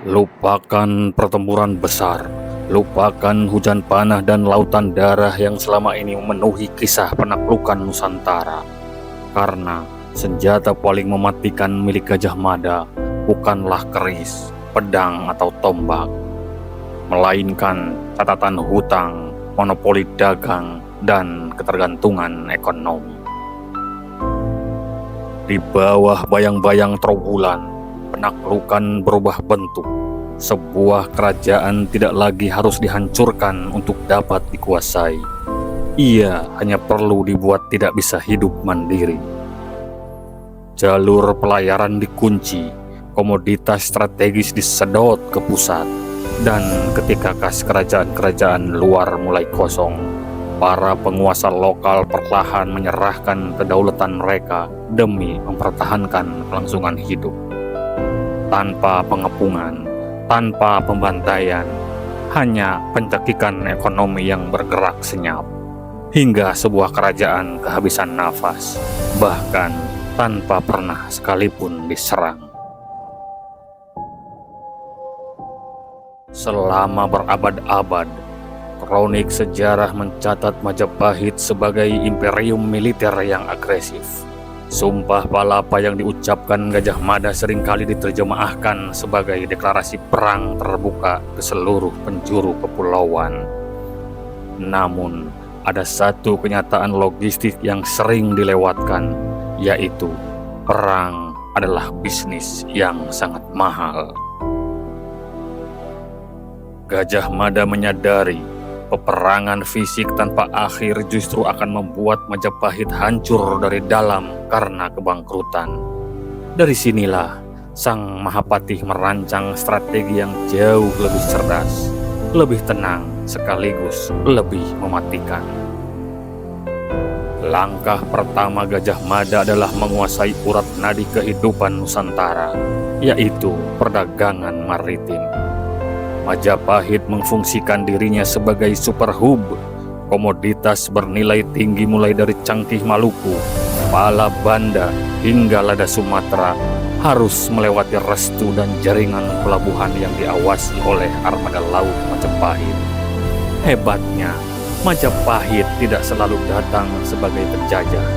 Lupakan pertempuran besar, lupakan hujan panah dan lautan darah yang selama ini memenuhi kisah penaklukan Nusantara. Karena senjata paling mematikan milik Gajah Mada bukanlah keris, pedang atau tombak, melainkan catatan hutang, monopoli dagang, dan ketergantungan ekonomi. Di bawah bayang-bayang Trowulan, penaklukan berubah bentuk. Sebuah kerajaan tidak lagi harus dihancurkan untuk dapat dikuasai. Ia hanya perlu dibuat tidak bisa hidup mandiri. Jalur pelayaran dikunci, komoditas strategis disedot ke pusat, dan ketika kas kerajaan-kerajaan luar mulai kosong, para penguasa lokal perlahan menyerahkan kedaulatan mereka demi mempertahankan kelangsungan hidup. Tanpa pengepungan, tanpa pembantaian, hanya pencekikan ekonomi yang bergerak senyap, hingga sebuah kerajaan kehabisan nafas, bahkan tanpa pernah sekalipun diserang. Selama berabad-abad, kronik sejarah mencatat Majapahit sebagai imperium militer yang agresif. Sumpah palapa yang diucapkan Gajah Mada seringkali diterjemahkan sebagai deklarasi perang terbuka ke seluruh penjuru kepulauan. Namun, ada satu kenyataan logistik yang sering dilewatkan, yaitu perang adalah bisnis yang sangat mahal. Gajah Mada menyadari peperangan fisik tanpa akhir justru akan membuat Majapahit hancur dari dalam karena kebangkrutan. Dari sinilah Sang Mahapatih merancang strategi yang jauh lebih cerdas, lebih tenang, sekaligus lebih mematikan. Langkah pertama Gajah Mada adalah menguasai urat nadi kehidupan Nusantara, yaitu perdagangan maritim. Majapahit memfungsikan dirinya sebagai super hub. Komoditas bernilai tinggi mulai dari cangkih Maluku, pala Banda, hingga lada Sumatera harus melewati restu dan jaringan pelabuhan yang diawasi oleh armada laut Majapahit. Hebatnya, Majapahit tidak selalu datang sebagai penjajah.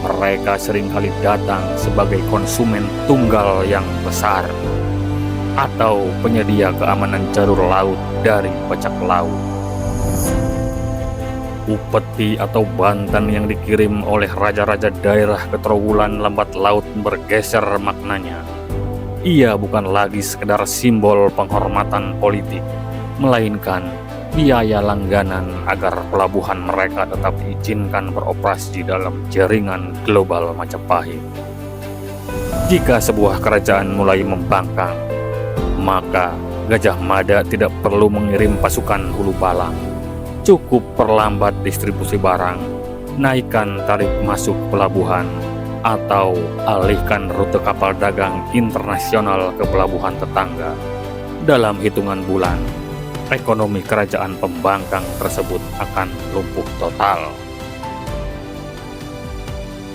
Mereka seringkali datang sebagai konsumen tunggal yang besar, atau penyedia keamanan jalur laut dari bajak laut. Upeti atau bantan yang dikirim oleh raja-raja daerah ke Trowulan lambat laut bergeser maknanya. Ia bukan lagi sekedar simbol penghormatan politik, melainkan biaya langganan agar pelabuhan mereka tetap diizinkan beroperasi dalam jaringan global Majapahit. Jika sebuah kerajaan mulai membangkang, maka Gajah Mada tidak perlu mengirim pasukan hulu balang. Cukup perlambat distribusi barang, naikkan tarif masuk pelabuhan, atau alihkan rute kapal dagang internasional ke pelabuhan tetangga. Dalam hitungan bulan, ekonomi kerajaan pembangkang tersebut akan lumpuh total.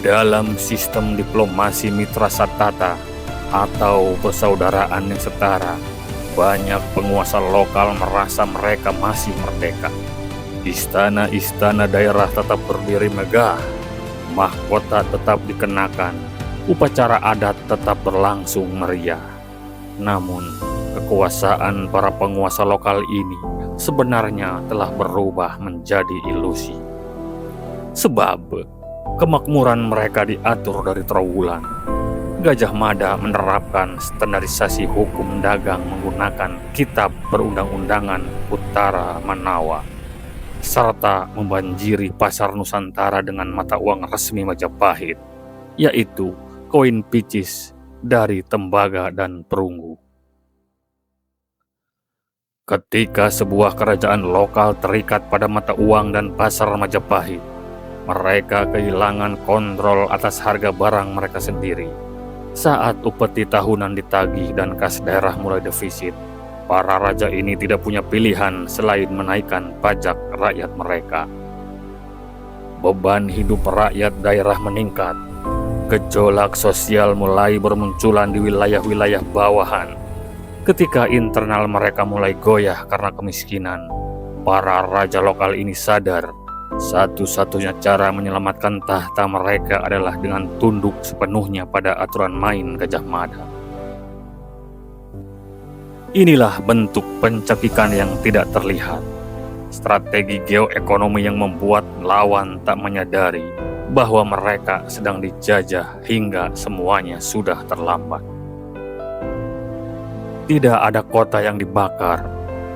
Dalam sistem diplomasi mitra satata atau persaudaraan yang setara, banyak penguasa lokal merasa mereka masih merdeka. Istana-istana daerah tetap berdiri megah, mahkota tetap dikenakan, upacara adat tetap berlangsung meriah. Namun, kekuasaan para penguasa lokal ini sebenarnya telah berubah menjadi ilusi. Sebab, kemakmuran mereka diatur dari Trowulan. Gajah Mada menerapkan standarisasi hukum dagang menggunakan Kitab Perundang-undangan Utara Manawa, serta membanjiri pasar Nusantara dengan mata uang resmi Majapahit, yaitu koin picis dari tembaga dan perunggu. Ketika sebuah kerajaan lokal terikat pada mata uang dan pasar Majapahit, mereka kehilangan kontrol atas harga barang mereka sendiri. Saat upeti tahunan ditagih dan kas daerah mulai defisit, para raja ini tidak punya pilihan selain menaikkan pajak rakyat mereka. Beban hidup rakyat daerah meningkat. Gejolak sosial mulai bermunculan di wilayah-wilayah bawahan. Ketika internal mereka mulai goyah karena kemiskinan, para raja lokal ini sadar satu-satunya cara menyelamatkan tahta mereka adalah dengan tunduk sepenuhnya pada aturan main Gajah Mada. Inilah bentuk pencekikan yang tidak terlihat. Strategi geoekonomi yang membuat lawan tak menyadari bahwa mereka sedang dijajah hingga semuanya sudah terlambat. Tidak ada kota yang dibakar,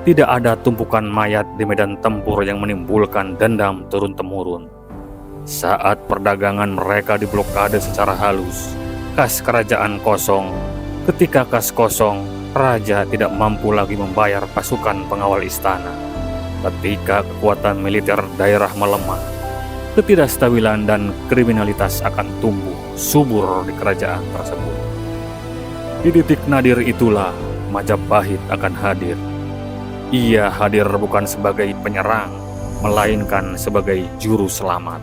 tidak ada tumpukan mayat di medan tempur yang menimbulkan dendam turun-temurun. Saat perdagangan mereka diblokade secara halus, kas kerajaan kosong. Ketika kas kosong, raja tidak mampu lagi membayar pasukan pengawal istana. Ketika kekuatan militer daerah melemah, ketidakstabilan dan kriminalitas akan tumbuh subur di kerajaan tersebut. Di titik nadir itulah Majapahit akan hadir. Ia hadir bukan sebagai penyerang, melainkan sebagai juru selamat.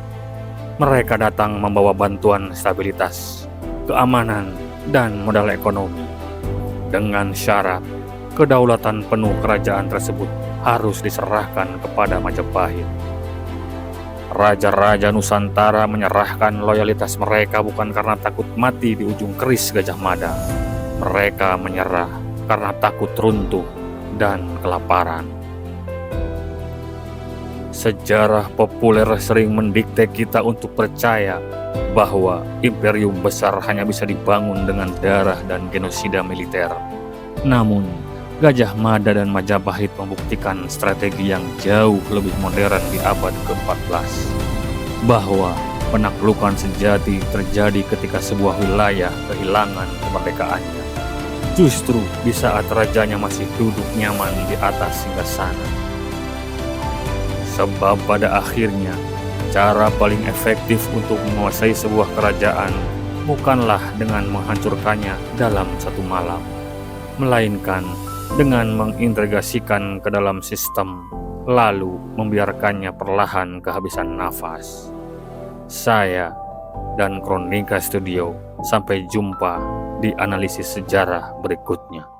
Mereka datang membawa bantuan stabilitas, keamanan, dan modal ekonomi. Dengan syarat, kedaulatan penuh kerajaan tersebut harus diserahkan kepada Majapahit. Raja-raja Nusantara menyerahkan loyalitas mereka bukan karena takut mati di ujung keris Gajah Mada. Mereka menyerah karena takut runtuh dan kelaparan. Sejarah populer sering mendikte kita untuk percaya bahwa imperium besar hanya bisa dibangun dengan darah dan genosida militer. Namun, Gajah Mada dan Majapahit membuktikan strategi yang jauh lebih modern di abad ke-14. Bahwa penaklukan sejati terjadi ketika sebuah wilayah kehilangan kemerdekaannya. Justru di saat rajanya masih duduk nyaman di atas singgasana. Sebab pada akhirnya, cara paling efektif untuk menguasai sebuah kerajaan bukanlah dengan menghancurkannya dalam satu malam, melainkan dengan mengintegrasikan ke dalam sistem, lalu membiarkannya perlahan kehabisan nafas. Saya dan Kronika Studio, sampai jumpa di analisis sejarah berikutnya.